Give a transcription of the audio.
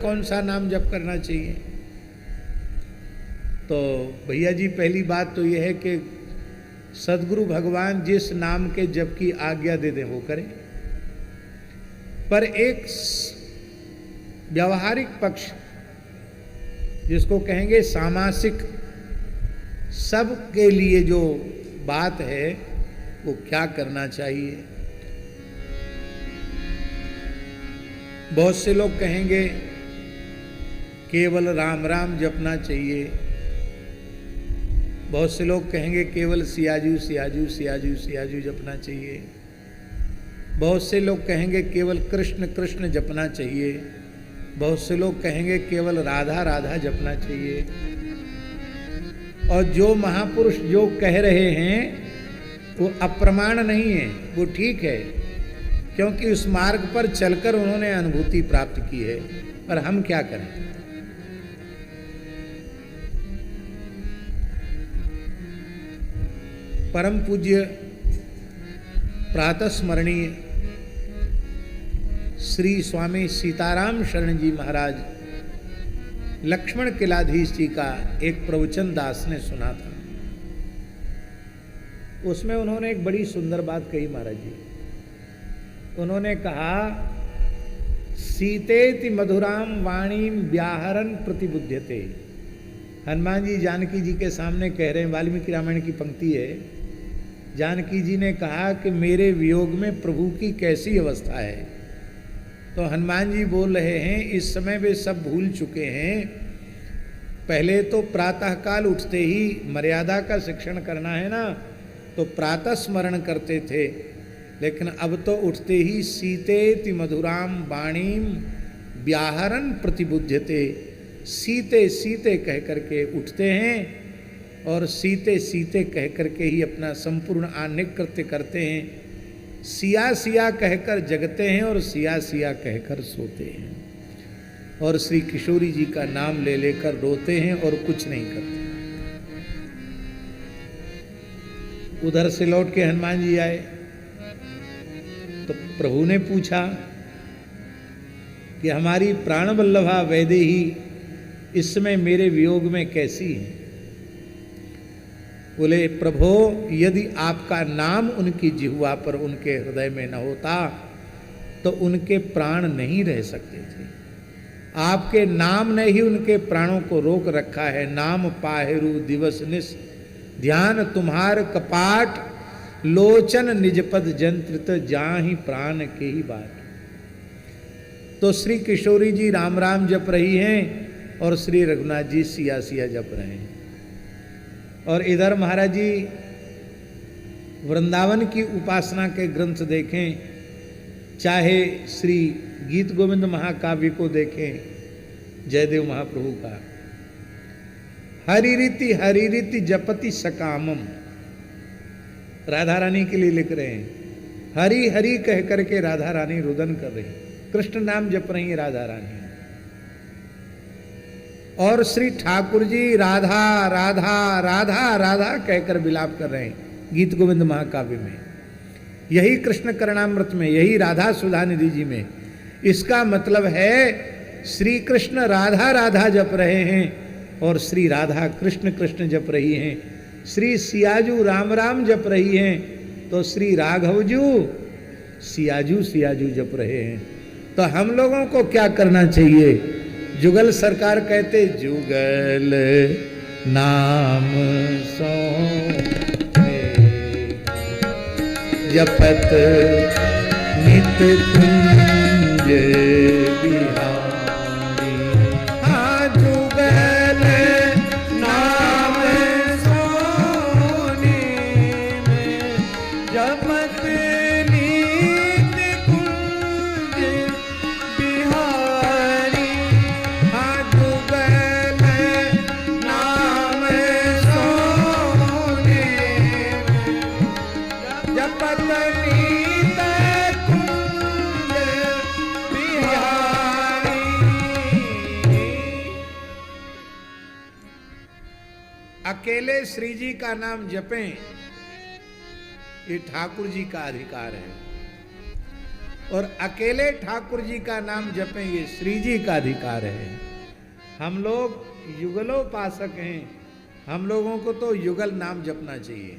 कौन सा नाम जप करना चाहिए? तो भैया जी, पहली बात तो यह है कि सदगुरु भगवान जिस नाम के जप की आज्ञा दे दें वो करें। पर एक व्यावहारिक पक्ष, जिसको कहेंगे सामासिक, सब के लिए जो बात है वो क्या करना चाहिए। बहुत से लोग कहेंगे केवल राम राम जपना चाहिए, बहुत से लोग कहेंगे केवल सियाजू सियाजू सियाजू सियाजू जपना चाहिए, बहुत से लोग कहेंगे केवल कृष्ण कृष्ण जपना चाहिए, बहुत से लोग कहेंगे केवल राधा राधा जपना चाहिए। और जो महापुरुष जो कह रहे हैं वो अप्रमाण नहीं है, वो ठीक है, क्योंकि उस मार्ग पर चलकर उन्होंने अनुभूति प्राप्त की है। पर हम क्या करें? परम पूज्य प्रातः स्मरणीय श्री स्वामी सीताराम शरण जी महाराज लक्ष्मण किलाधीश जी का एक प्रवचन दास ने सुना था। उसमें उन्होंने एक बड़ी सुंदर बात कही महाराज जी। उन्होंने कहा, सीतेति मधुराम वाणीम व्याहरन प्रतिबुध्यते। हनुमान जी जानकी जी के सामने कह रहे हैं, वाल्मीकि रामायण की पंक्ति है। जानकी जी ने कहा कि मेरे वियोग में प्रभु की कैसी अवस्था है। तो हनुमान जी बोल रहे हैं, इस समय वे सब भूल चुके हैं। पहले तो प्रातःकाल उठते ही मर्यादा का शिक्षण करना है ना, तो प्रातः स्मरण करते थे, लेकिन अब तो उठते ही सीतेति मधुराम वाणीम व्याहरन प्रतिबुध्यते, सीते सीते कह करके उठते हैं और सीते सीते कह करके ही अपना संपूर्ण आह्निक कृत्य करते हैं। सिया सिया कहकर जगते हैं और सिया सिया कहकर सोते हैं, और श्री किशोरी जी का नाम ले लेकर रोते हैं और कुछ नहीं करते। उधर से लौट के हनुमान जी आए तो प्रभु ने पूछा कि हमारी प्राण वल्लभा वैदेही इस समय मेरे वियोग में कैसी है? बोले, प्रभो, यदि आपका नाम उनकी जिह्वा पर उनके हृदय में न होता तो उनके प्राण नहीं रह सकते थे। आपके नाम ने ही उनके प्राणों को रोक रखा है। नाम पाहेरु दिवस निस ध्यान तुम्हार कपाट, लोचन निजपद जंत्रित जाहि प्राण के ही बाट। तो श्री किशोरी जी राम राम जप रही हैं और श्री रघुनाथ जी सिया सिया जप रहे हैं। और इधर महाराज जी वृंदावन की उपासना के ग्रंथ देखें, चाहे श्री गीत गोविंद महाकाव्य को देखें, जयदेव महाप्रभु का हरि रीति जपति सकामम, राधा रानी के लिए लिख रहे हैं। हरि हरि कह करके राधा रानी रुदन कर रही, कृष्ण नाम जप रही है राधा रानी। और श्री ठाकुर जी राधा राधा राधा राधा कहकर विलाप कर रहे हैं गीत गोविंद महाकाव्य में, यही कृष्ण करणामृत में, यही राधा सुधा निधि जी में। इसका मतलब है श्री कृष्ण राधा राधा जप रहे हैं और श्री राधा कृष्ण कृष्ण जप रही हैं। श्री सियाजू राम राम जप रही हैं तो श्री राघवजू सियाजू सियाजू जप रहे हैं। तो हम लोगों को क्या करना चाहिए? जुगल सरकार कहते, जुगल नाम सो जपत नित कुंज बिहारी। हाँ, जुगल नाम सोने में जपत अकेले श्री जी का नाम जपें, ये ठाकुर जी का अधिकार है। और अकेले ठाकुर जी का नाम जपें, ये श्री जी का अधिकार है। हम लोग युगलोपासक हैं, हम लोगों को तो युगल नाम जपना चाहिए।